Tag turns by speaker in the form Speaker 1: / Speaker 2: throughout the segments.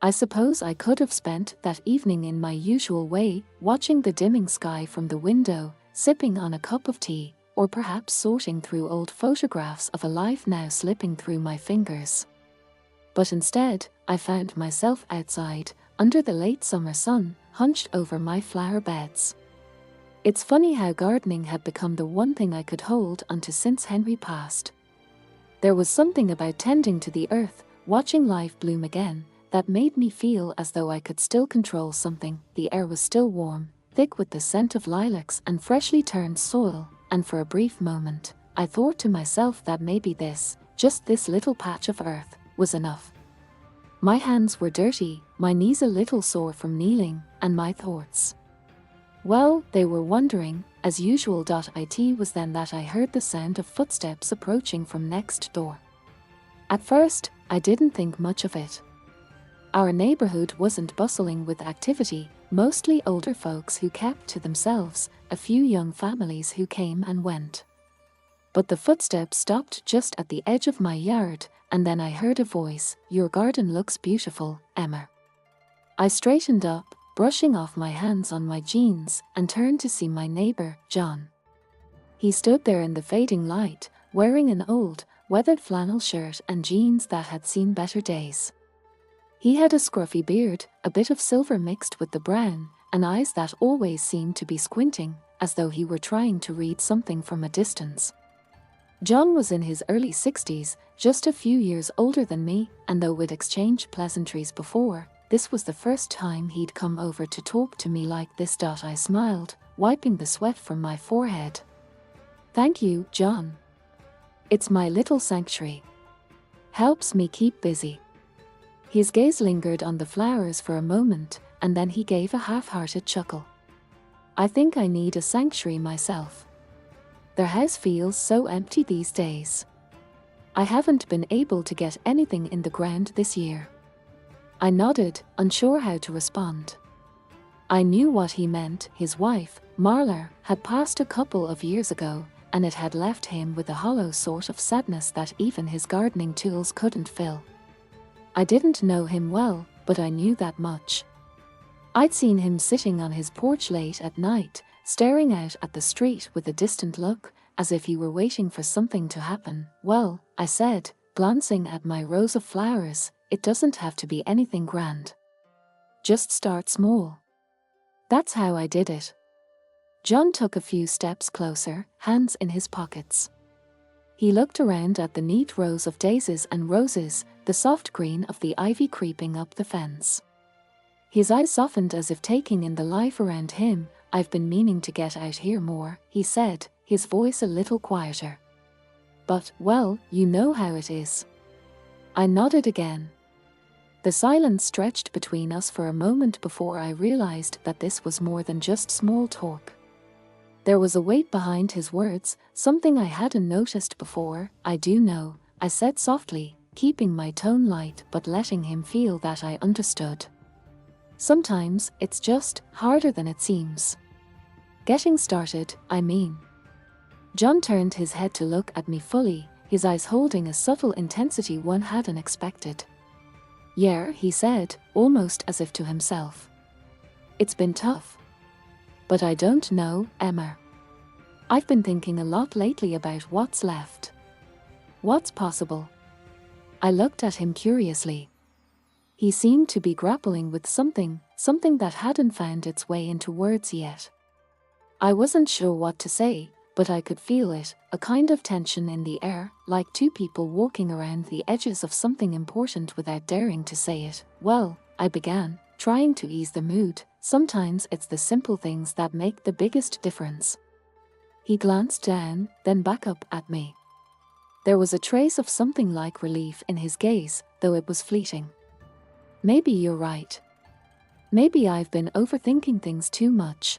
Speaker 1: I suppose I could have spent that evening in my usual way, watching the dimming sky from the window, sipping on a cup of tea, or perhaps sorting through old photographs of a life now slipping through my fingers. But instead, I found myself outside, under the late summer sun, hunched over my flower beds. It's funny how gardening had become the one thing I could hold onto since Henry passed. There was something about tending to the earth, watching life bloom again, that made me feel as though I could still control something. The air was still warm, thick with the scent of lilacs and freshly turned soil, and for a brief moment, I thought to myself that maybe this, just this little patch of earth, was enough. My hands were dirty, my knees a little sore from kneeling, and my thoughts, well, they were wandering, as usual. It was then that I heard the sound of footsteps approaching from next door. At first, I didn't think much of it. Our neighborhood wasn't bustling with activity, mostly older folks who kept to themselves, a few young families who came and went. But the footsteps stopped just at the edge of my yard, and then I heard a voice, "Your garden looks beautiful, Emma." I straightened up, brushing off my hands on my jeans, and turned to see my neighbor, John. He stood there in the fading light, wearing an old, weathered flannel shirt and jeans that had seen better days. He had a scruffy beard, a bit of silver mixed with the brown, and eyes that always seemed to be squinting, as though he were trying to read something from a distance. John was in his early 60s, just a few years older than me, and though we'd exchanged pleasantries before, this was the first time he'd come over to talk to me like this. I smiled, wiping the sweat from my forehead. "Thank you, John. It's my little sanctuary. Helps me keep busy." His gaze lingered on the flowers for a moment, and then he gave a half-hearted chuckle. "I think I need a sanctuary myself. Their house feels so empty these days. I haven't been able to get anything in the ground this year." I nodded, unsure how to respond. I knew what he meant. His wife, Marla, had passed a couple of years ago, and it had left him with a hollow sort of sadness that even his gardening tools couldn't fill. I didn't know him well, but I knew that much. I'd seen him sitting on his porch late at night, staring out at the street with a distant look, as if he were waiting for something to happen. "Well," I said, glancing at my rows of flowers, "it doesn't have to be anything grand. Just start small." That's how I did it. John took a few steps closer, hands in his pockets. He looked around at the neat rows of daisies and roses, the soft green of the ivy creeping up the fence. His eyes softened as if taking in the life around him. "I've been meaning to get out here more," he said, his voice a little quieter. "But, well, you know how it is." I nodded again. The silence stretched between us for a moment before I realized that this was more than just small talk. There was a weight behind his words, something I hadn't noticed before. "I do know," I said softly, keeping my tone light but letting him feel that I understood. "Sometimes it's just harder than it seems. Getting started, I mean." John turned his head to look at me fully, his eyes holding a subtle intensity one hadn't expected. "Yeah," he said, almost as if to himself. "It's been tough. But I don't know, Emma. I've been thinking a lot lately about what's left. What's possible." I looked at him curiously. He seemed to be grappling with something that hadn't found its way into words yet. I wasn't sure what to say, but I could feel it, a kind of tension in the air, like two people walking around the edges of something important without daring to say it. "Well," I began, trying to ease the mood, "sometimes it's the simple things that make the biggest difference." He glanced down, then back up at me. There was a trace of something like relief in his gaze, though it was fleeting. "Maybe you're right. Maybe I've been overthinking things too much."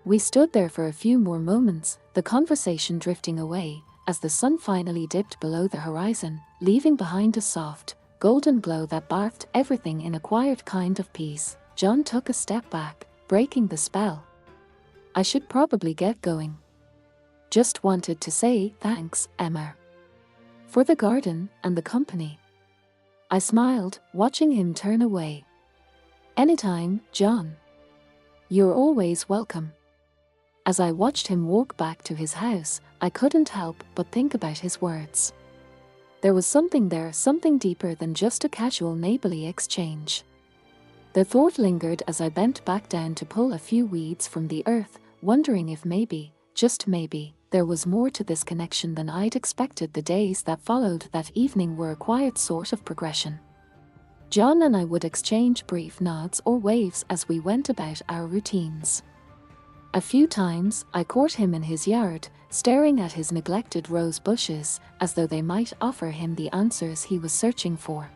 Speaker 1: We stood there for a few more moments, the conversation drifting away, as the sun finally dipped below the horizon, leaving behind a soft, golden glow that bathed everything in a quiet kind of peace. John took a step back, breaking the spell. "I should probably get going. Just wanted to say thanks, Emma. For the garden and the company." I smiled, watching him turn away. Anytime, John. You're always welcome. As I watched him walk back to his house, I couldn't help but think about his words. There was something there, something deeper than just a casual neighborly exchange. The thought lingered as I bent back down to pull a few weeds from the earth, wondering if maybe, just maybe, there was more to this connection than I'd expected. The days that followed that evening were a quiet sort of progression. John and I would exchange brief nods or waves as we went about our routines. A few times, I caught him in his yard, staring at his neglected rose bushes, as though they might offer him the answers he was searching for.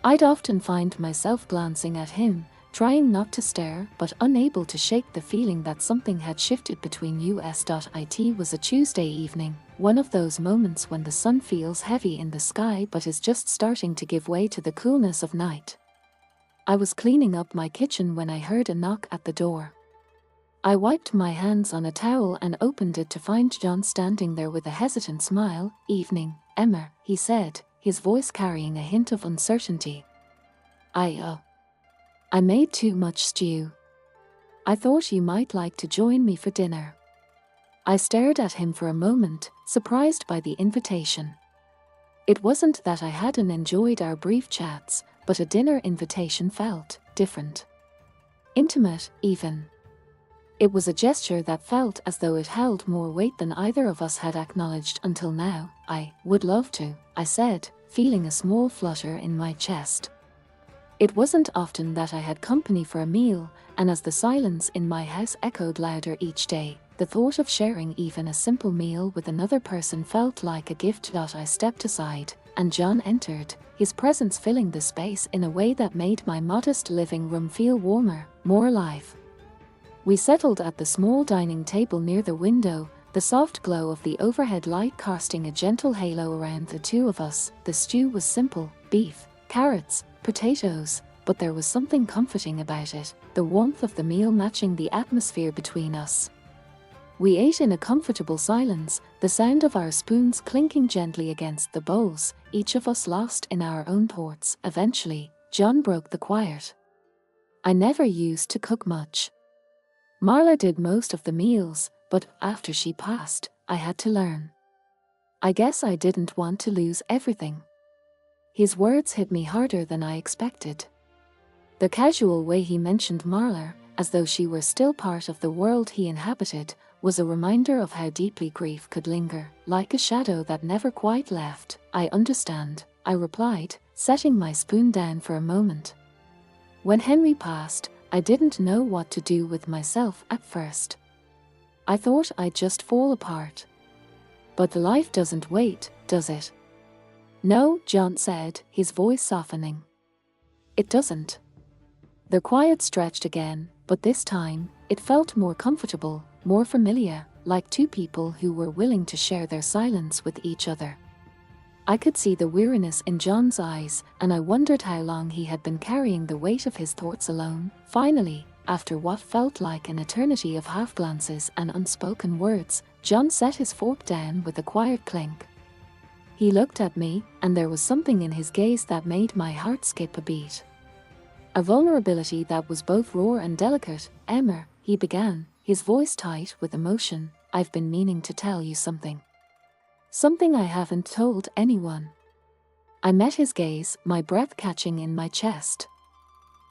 Speaker 1: I'd often find myself glancing at him, trying not to stare but unable to shake the feeling that something had shifted between us. It was a Tuesday evening, one of those moments when the sun feels heavy in the sky but is just starting to give way to the coolness of night. I was cleaning up my kitchen when I heard a knock at the door. I wiped my hands on a towel and opened it to find John standing there with a hesitant smile. "Evening, Emma," he said, his voice carrying a hint of uncertainty. I made too much stew. I thought you might like to join me for dinner." I stared at him for a moment, surprised by the invitation. It wasn't that I hadn't enjoyed our brief chats, but a dinner invitation felt different. Intimate, even. It was a gesture that felt as though it held more weight than either of us had acknowledged until now. "I would love to," I said, feeling a small flutter in my chest. It wasn't often that I had company for a meal, and as the silence in my house echoed louder each day, the thought of sharing even a simple meal with another person felt like a gift. I stepped aside, and John entered, his presence filling the space in a way that made my modest living room feel warmer, more alive. We settled at the small dining table near the window, the soft glow of the overhead light casting a gentle halo around the two of us. The stew was simple: beef, carrots, potatoes, but there was something comforting about it, the warmth of the meal matching the atmosphere between us. We ate in a comfortable silence, the sound of our spoons clinking gently against the bowls, each of us lost in our own thoughts. Eventually, John broke the quiet. "I never used to cook much. Marla did most of the meals, but after she passed, I had to learn. I guess I didn't want to lose everything." His words hit me harder than I expected. The casual way he mentioned Marla, as though she were still part of the world he inhabited, was a reminder of how deeply grief could linger, like a shadow that never quite left. "I understand," I replied, setting my spoon down for a moment. "When Henry passed, I didn't know what to do with myself at first. I thought I'd just fall apart. But life doesn't wait, does it?" "No," John said, his voice softening. "It doesn't." The quiet stretched again, but this time, it felt more comfortable, more familiar, like two people who were willing to share their silence with each other. I could see the weariness in John's eyes, and I wondered how long he had been carrying the weight of his thoughts alone. Finally, after what felt like an eternity of half-glances and unspoken words, John set his fork down with a quiet clink. He looked at me, and there was something in his gaze that made my heart skip a beat. A vulnerability that was both raw and delicate. "Emma," he began, his voice tight with emotion, "I've been meaning to tell you something. Something I haven't told anyone." I met his gaze, my breath catching in my chest.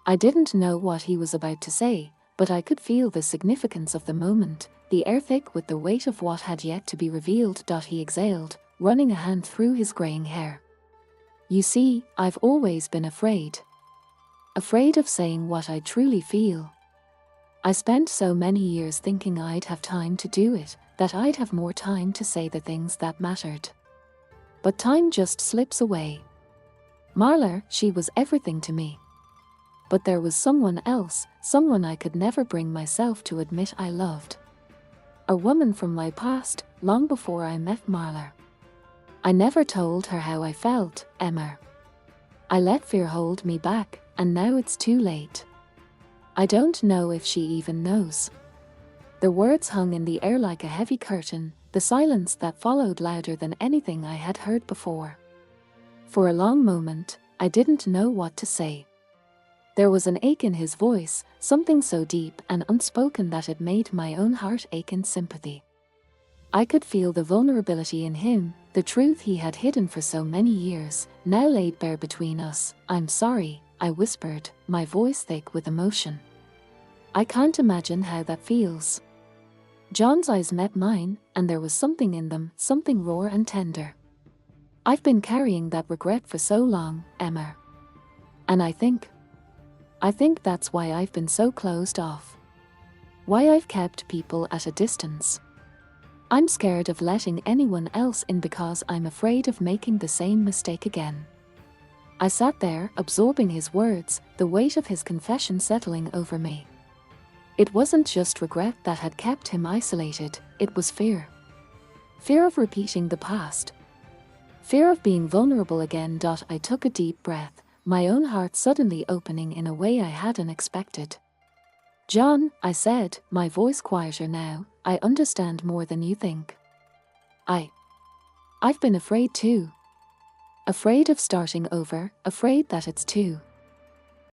Speaker 1: I didn't know what he was about to say, but I could feel the significance of the moment, the air thick with the weight of what had yet to be revealed. He exhaled, running a hand through his graying hair. "You see, I've always been afraid. Afraid of saying what I truly feel. I spent so many years thinking I'd have time to do it, that I'd have more time to say the things that mattered. But time just slips away. Marla, she was everything to me. But there was someone else, someone I could never bring myself to admit I loved. A woman from my past, long before I met Marla. I never told her how I felt, Emma. I let fear hold me back, and now it's too late. I don't know if she even knows." The words hung in the air like a heavy curtain, the silence that followed louder than anything I had heard before. For a long moment, I didn't know what to say. There was an ache in his voice, something so deep and unspoken that it made my own heart ache in sympathy. I could feel the vulnerability in him, the truth he had hidden for so many years, now laid bare between us. "I'm sorry," I whispered, my voice thick with emotion. "I can't imagine how that feels." John's eyes met mine, and there was something in them, something raw and tender. "I've been carrying that regret for so long, Emma. And I think that's why I've been so closed off. Why I've kept people at a distance. I'm scared of letting anyone else in because I'm afraid of making the same mistake again." I sat there, absorbing his words, the weight of his confession settling over me. It wasn't just regret that had kept him isolated, it was fear. Fear of repeating the past. Fear of being vulnerable again. I took a deep breath, my own heart suddenly opening in a way I hadn't expected. "John," I said, my voice quieter now, "I understand more than you think. I've been afraid too. Afraid of starting over, afraid that it's too